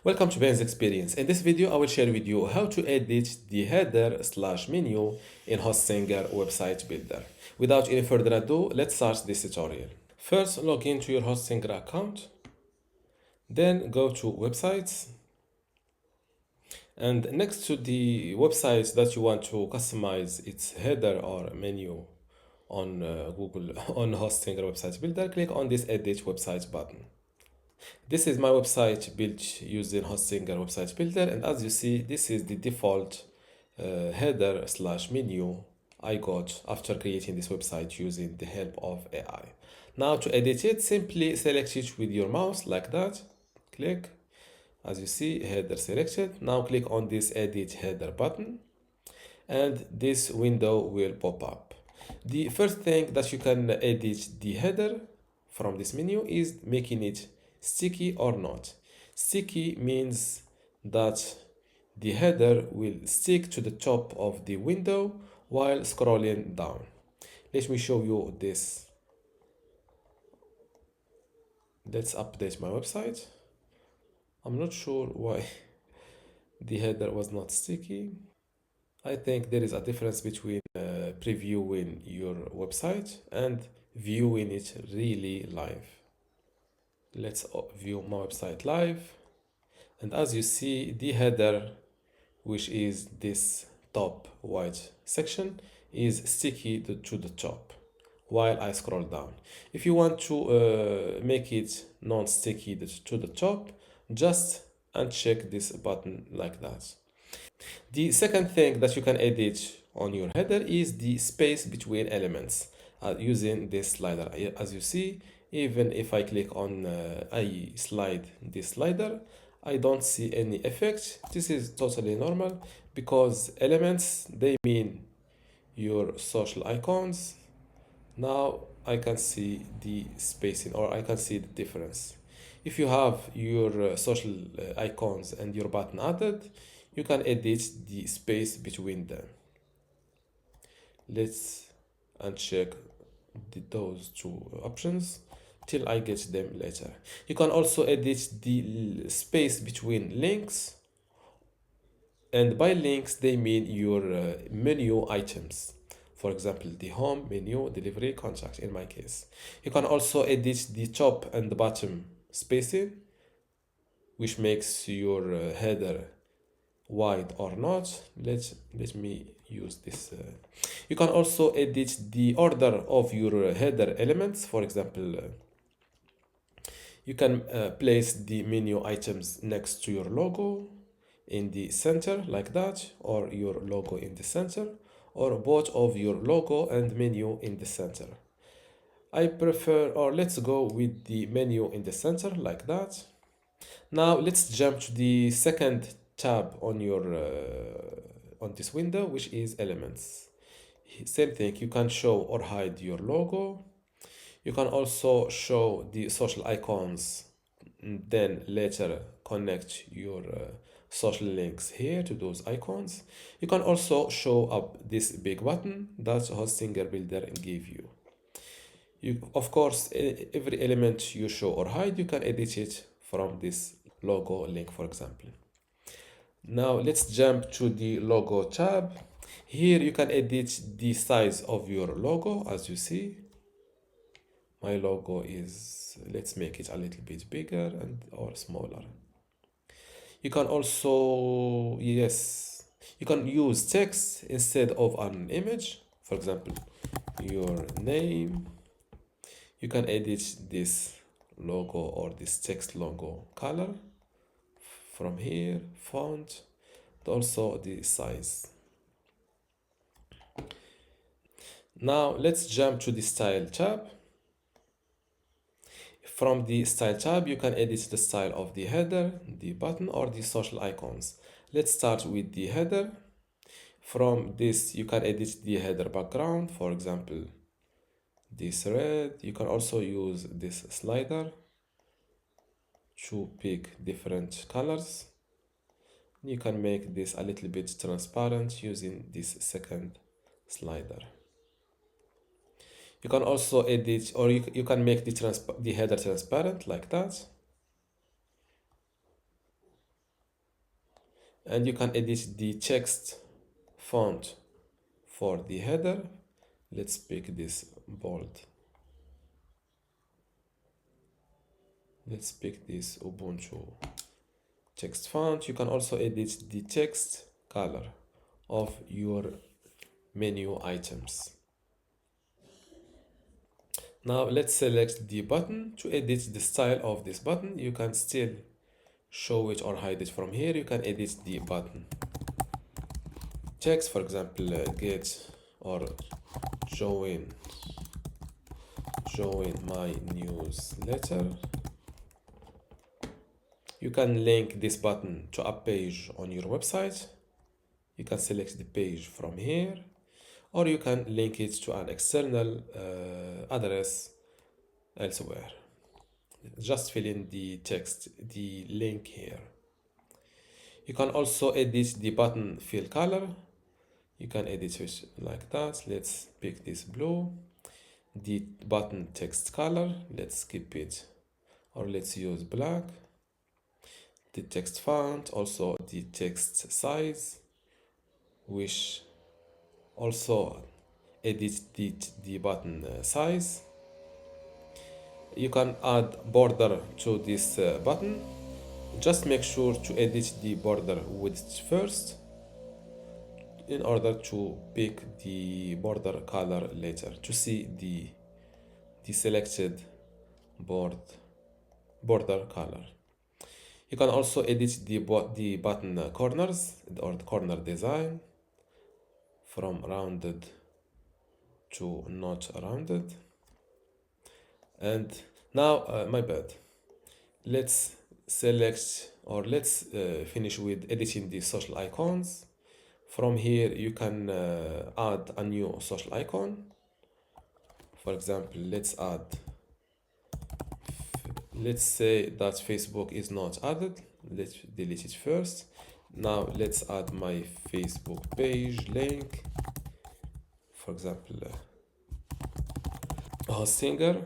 Welcome to Ben's Experience. In this video, I will share with you how to edit the header/menu in Hostinger website builder. Without any further ado, let's start this tutorial. First, log into your Hostinger account, then go to websites, and next to the website that you want to customize its header or menu on Google on Hostinger website builder, click on this edit website button. This is my website built using Hostinger website builder, and as you see, this is the default header/menu I got after creating this website using the help of AI. Now to edit it, simply select it with your mouse like that. Click. As you see, header selected. Now click on this edit header button and this window will pop up. The first thing that you can edit the header from this menu is making it sticky or not. Sticky means that the header will stick to the top of the window while scrolling down. Let me show you this. Let's update my website. I'm not sure why the header was not sticky. I think there is a difference between previewing your website and viewing it really live. Let's view my website live. And as you see, the header, which is this top white section, is sticky to the top while I scroll down. If you want to make it non-sticky to the top, just uncheck this button like that. The second thing that you can edit on your header is the space between elements using this slider. As you see, even if I click on I slide this slider, I don't see any effect. This is totally normal because elements, they mean your social icons. Now I can see the spacing, or I can see the difference. If you have your social icons and your button added, you can edit the space between them. Let's uncheck those two options till I get them later. You can also edit the space between links, and by links they mean your menu items. For example, the home, menu, delivery, contact in my case. You can also edit the top and the bottom spacing, which makes your header wide or not. Let me use this. You can also edit the order of your header elements. For example, you can place the menu items next to your logo in the center like that, or your logo in the center, or both of your logo and menu in the center. I prefer, or let's go with the menu in the center like that. Now let's jump to the second tab on your on this window, which is elements. Same thing, you can show or hide your logo. You can also show the social icons, then later connect your social links here to those icons. You can also show up this big button that Hostinger Builder give you. Of course, every element you show or hide, you can edit it from this logo link, for example. Now let's jump to the logo tab. Here you can edit the size of your logo. As you see, my logo is, let's make it a little bit bigger and or smaller. You can also, yes, you can use text instead of an image. For example, your name. You can edit this logo or this text logo color from here, font, and also the size. Now let's jump to the style tab. From the style tab, you can edit the style of the header, the button, or the social icons. Let's start with the header. From this, you can edit the header background, for example, this red. You can also use this slider to pick different colors. You can make this a little bit transparent using this second slider. You can also edit, or you can make the header transparent like that. and you can edit the text font for the header. Let's pick this bold. Let's pick this Ubuntu text font. You can also edit the text color of your menu items. Now let's select the button. To edit the style of this button, you can still show it or hide it from here. You can edit the button text, for example, get or join my newsletter. You can link this button to a page on your website. You can select the page from here, or you can link it to an external address elsewhere. Just fill in the text, the link here. You can also edit the button fill color. You can edit it like that. Let's pick this blue. The button text color, let's skip it, or let's use black. The text font, also the text size, which also edit the button size. You can add border to this button. Just make sure to edit the border width first in order to pick the border color later to see the selected border color. You can also edit the button corners or the corner design from rounded to not rounded. And now, my bad. Let's select or let's finish with editing the social icons. From here, you can add a new social icon. For example, let's say that Facebook is not added. Let's delete it first. Now let's add my Facebook page link. For example, Hostinger.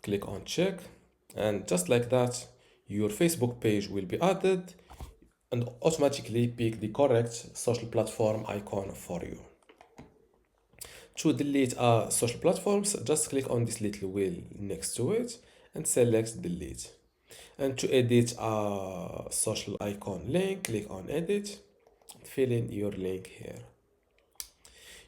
Click on check, and just like that, your Facebook page will be added and automatically pick the correct social platform icon for you. To delete social platforms, just click on this little wheel next to it and select delete. And to edit a social icon link, click on edit, fill in your link here.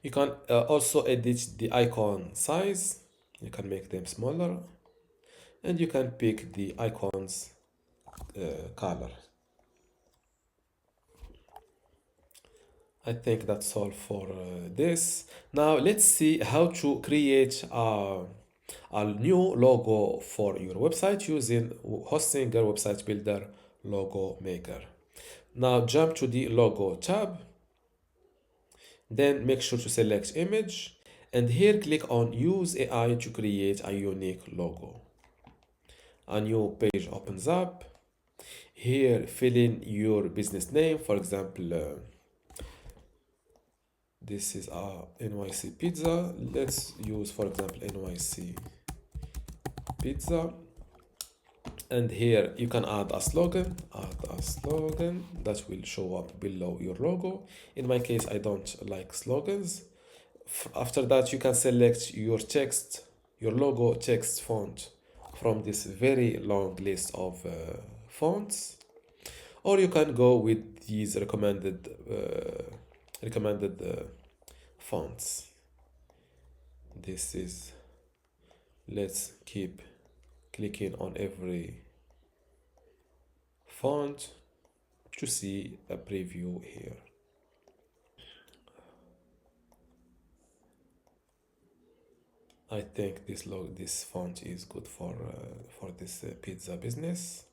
You can also edit the icon size. You can make them smaller, and you can pick the icon's color. I think that's all for this. Now let's see how to create a new logo for your website using Hostinger Website Builder Logo Maker. Now jump to the logo tab, then make sure to select image, and here click on use AI to create a unique logo. A new page opens up. Here fill in your business name. For example, this is a NYC Pizza. Let's use, for example, NYC Pizza. And here you can add a slogan that will show up below your logo. In my case, I don't like slogans. After that, you can select your text, your logo text font from this very long list of fonts, or you can go with these recommended fonts. This is, let's keep clicking on every font to see a preview here. I think this font is good for this pizza business.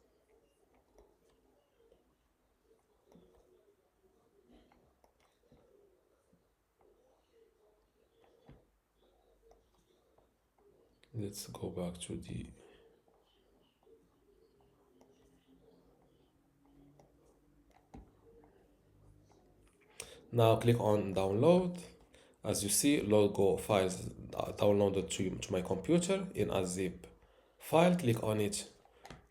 Let's go back to the now click on download. As you see, logo files downloaded to my computer in a zip file. Click on it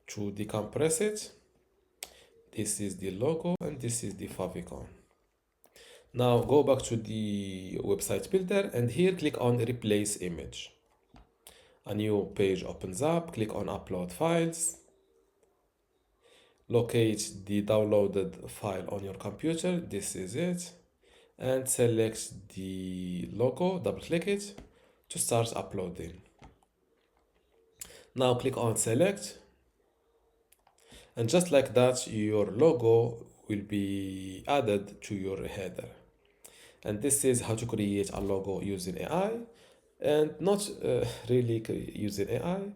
to decompress it. This is the logo and this is the favicon. Now go back to the website builder and here click on replace image. A new page opens up, click on upload files. Locate the downloaded file on your computer, this is it. And select the logo, double click it to start uploading. Now click on select. And just like that, your logo will be added to your header. And this is how to create a logo using AI, and not really using AI,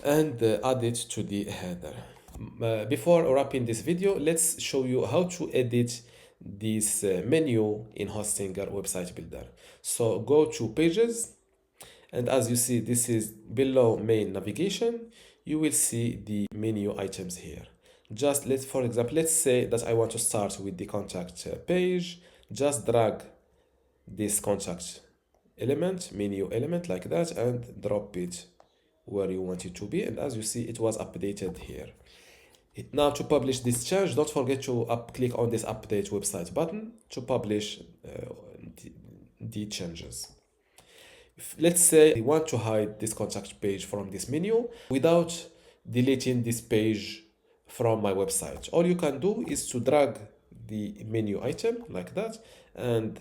and add it to the header. Before wrapping this video, let's show you how to edit this menu in Hostinger website builder. So go to pages, and as you see, this is below main navigation. You will see the menu items here. Just for example, let's say that I want to start with the contact page. Just drag this contact element, menu element like that, and drop it where you want it to be. And as you see, it was updated here. Now to publish this change, don't forget to click on this update website button to publish the changes. Let's say we want to hide this contact page from this menu without deleting this page from my website. All you can do is to drag the menu item like that and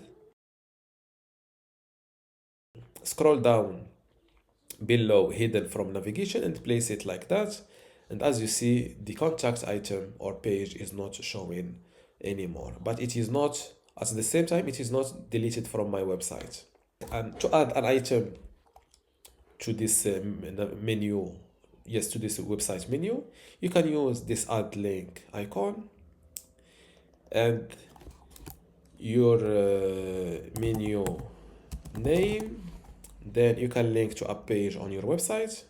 scroll down below hidden from navigation and place it like that. And as you see, the contact item or page is not showing anymore, but it is not, at the same time, it is not deleted from my website. And to add an item to this menu, yes, to this website menu, you can use this add link icon and your menu name. Then you can link to a page on your website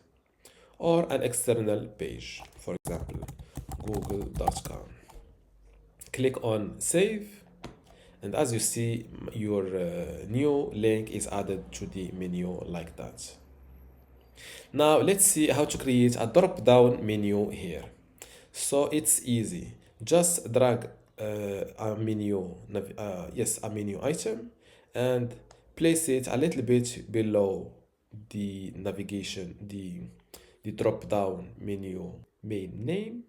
or an external page, for example, google.com. Click on save, and as you see, your new link is added to the menu like that. Now let's see how to create a drop-down menu here. So it's easy. Just drag a menu item and place it a little bit below the navigation, the drop-down menu main name,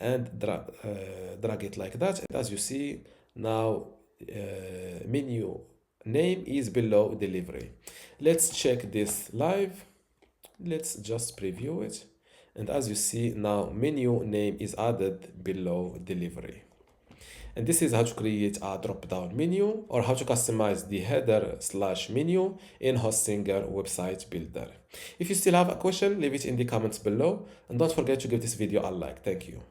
and drag it like that. And as you see, now menu name is below delivery. Let's check this live. Let's just preview it. And as you see, now menu name is added below delivery. And this is how to create a drop-down menu, or how to customize the header/menu in Hostinger website builder. If you still have a question, leave it in the comments below, and don't forget to give this video a like. Thank you.